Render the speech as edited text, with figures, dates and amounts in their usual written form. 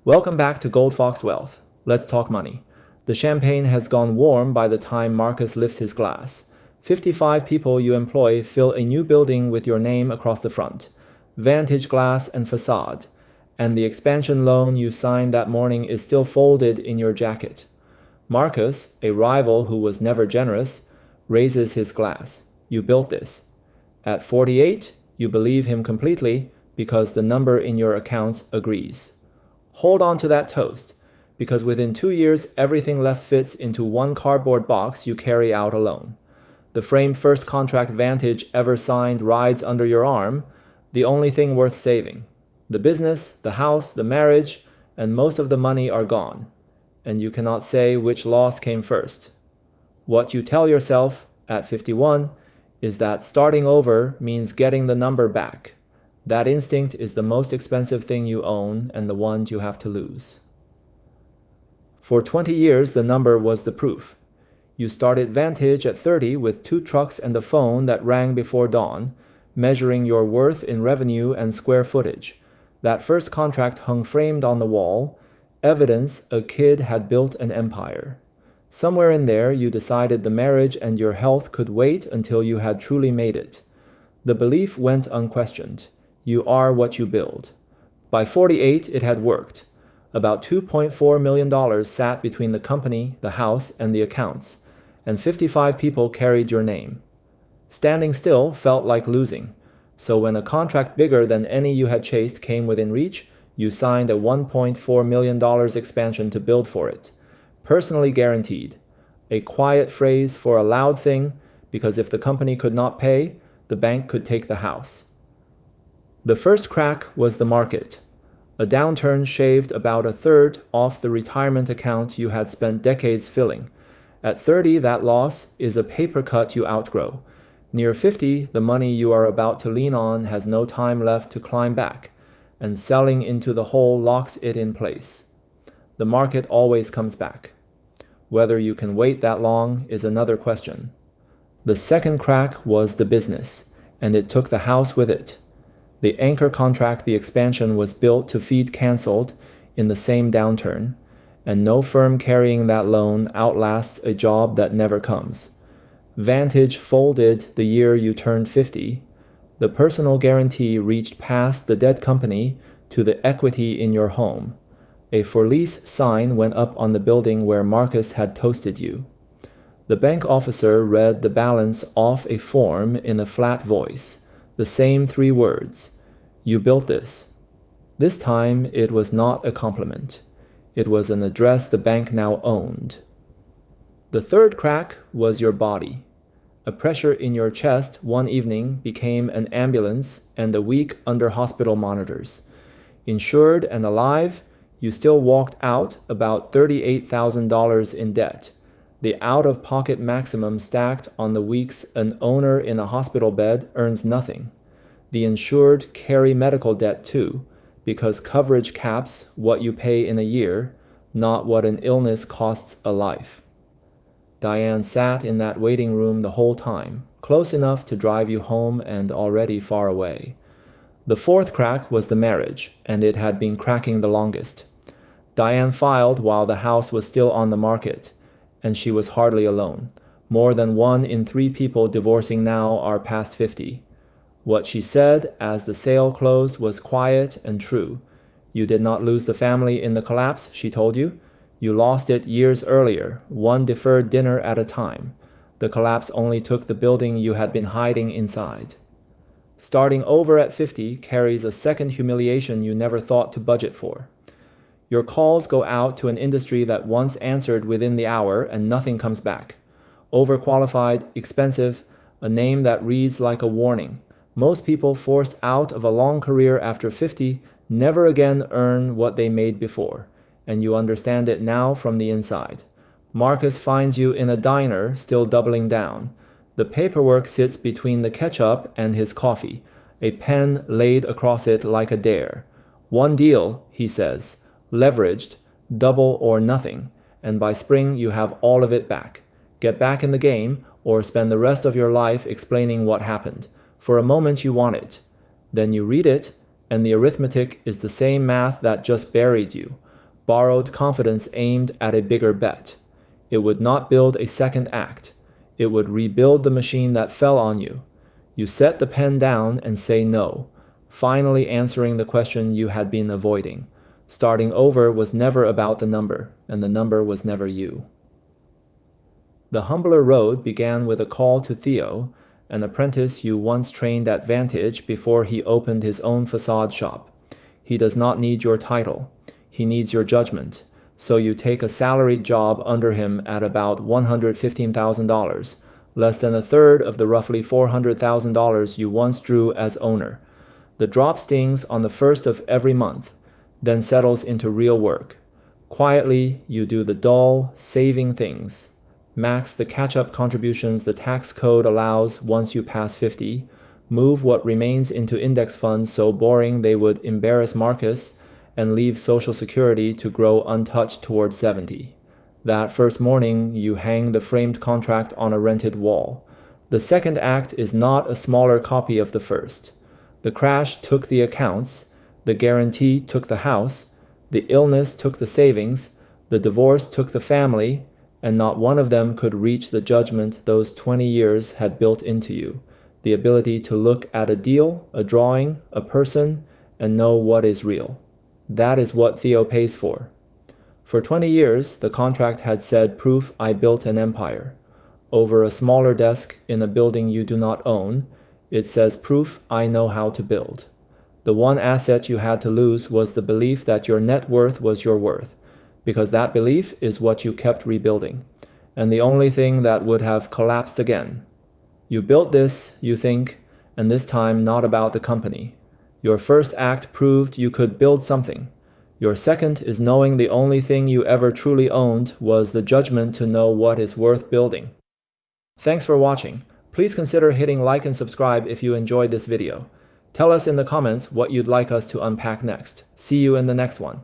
Welcome back to Gold Fox Wealth. Let's talk money. The champagne has gone warm by the time Marcus lifts his glass. 55 people you employ fill a new building with your name across the front. Vantage glass and facade. And the expansion loan you signed that morning is still folded in your jacket. Marcus, a rival who was never generous, raises his glass. You built this. At 48, you believe him completely because the number in your accounts agrees. Hold on to that toast, because within 2 years, everything left fits into one cardboard box you carry out alone. The framed first contract Vantage ever signed rides under your arm, the only thing worth saving. The business, the house, the marriage, and most of the money are gone, and you cannot say which loss came first. What you tell yourself at 51 is that starting over means getting the number back. That instinct is the most expensive thing you own and the one you have to lose. For 20 years, the number was the proof. You started Vantage at 30 with 2 trucks and a phone that rang before dawn, measuring your worth in revenue and square footage. That first contract hung framed on the wall, evidence a kid had built an empire. Somewhere in there, you decided the marriage and your health could wait until you had truly made it. The belief went unquestioned. You are what you build. By 48, it had worked. About $2.4 million sat between the company, the house, and the accounts, and 55 people carried your name. Standing still felt like losing, so when a contract bigger than any you had chased came within reach, you signed a $1.4 million expansion to build for it. Personally guaranteed. A quiet phrase for a loud thing, because if the company could not pay, the bank could take the house. The first crack was the market. A downturn shaved about a third off the retirement account you had spent decades filling. At 30, that loss is a paper cut you outgrow. Near 50, the money you are about to lean on has no time left to climb back, and selling into the hole locks it in place. The market always comes back. Whether you can wait that long is another question. The second crack was the business, and it took the house with it. The anchor contract the expansion was built to feed canceled in the same downturn, and no firm carrying that loan outlasts a job that never comes. Vantage folded the year you turned 50. The personal guarantee reached past the dead company to the equity in your home. A for lease sign went up on the building where Marcus had toasted you. The bank officer read the balance off a form in a flat voice. The same 3 words. You built this. This time it was not a compliment. It was an address the bank now owned. The third crack was your body. A pressure in your chest one evening became an ambulance and a week under hospital monitors. Insured and alive, you still walked out about $38,000 in debt. The out-of-pocket maximum stacked on the weeks an owner in a hospital bed earns nothing. The insured carry medical debt too, because coverage caps what you pay in a year, not what an illness costs a life. Diane sat in that waiting room the whole time, close enough to drive you home and already far away. The fourth crack was the marriage, and it had been cracking the longest. Diane filed while the house was still on the market, and she was hardly alone. More than 1 in 3 people divorcing now are past 50. What she said as the sale closed was quiet and true. You did not lose the family in the collapse, she told you. You lost it years earlier, one deferred dinner at a time. The collapse only took the building you had been hiding inside. Starting over at 50 carries a second humiliation you never thought to budget for. Your calls go out to an industry that once answered within the hour and nothing comes back. Overqualified, expensive, a name that reads like a warning. Most people forced out of a long career after 50 never again earn what they made before, and you understand it now from the inside. Marcus finds you in a diner, still doubling down. The paperwork sits between the ketchup and his coffee, a pen laid across it like a dare. One deal, he says, leveraged, double or nothing, and by spring you have all of it back. Get back in the game, or spend the rest of your life explaining what happened. For a moment you want it. Then you read it, and the arithmetic is the same math that just buried you. borrowed confidence aimed at a bigger bet. It would not build a second act. It would rebuild the machine that fell on you. You set the pen down and say no, finally answering the question you had been avoiding. Starting over was never about the number, and the number was never you. The humbler road began with a call to Theo, an apprentice you once trained at Vantage before he opened his own facade shop. He does not need your title. He needs your judgment. So you take a salaried job under him at about $115,000, less than a third of the roughly $400,000 you once drew as owner. The drop stings on the first of every month, then settles into real work. Quietly, you do the dull, saving things. Max the catch-up contributions the tax code allows once you pass 50. Move what remains into index funds so boring they would embarrass Marcus, and leave Social Security to grow untouched toward 70. That first morning, you hang the framed contract on a rented wall. The second act is not a smaller copy of the first. The crash took the accounts, the guarantee took the house, the illness took the savings, the divorce took the family, and not one of them could reach the judgment those 20 years had built into you, the ability to look at a deal, a drawing, a person, and know what is real. That is what Theo pays for. For 20 years, the contract had said proof I built an empire. Over a smaller desk in a building you do not own, it says proof I know how to build. The one asset you had to lose was the belief that your net worth was your worth, because that belief is what you kept rebuilding, and the only thing that would have collapsed again. You built this, you think, and this time not about the company. Your first act proved you could build something. Your second is knowing the only thing you ever truly owned was the judgment to know what is worth building. Thanks for watching. Please consider hitting like and subscribe if you enjoyed this video. Tell us in the comments what you'd like us to unpack next. See you in the next one.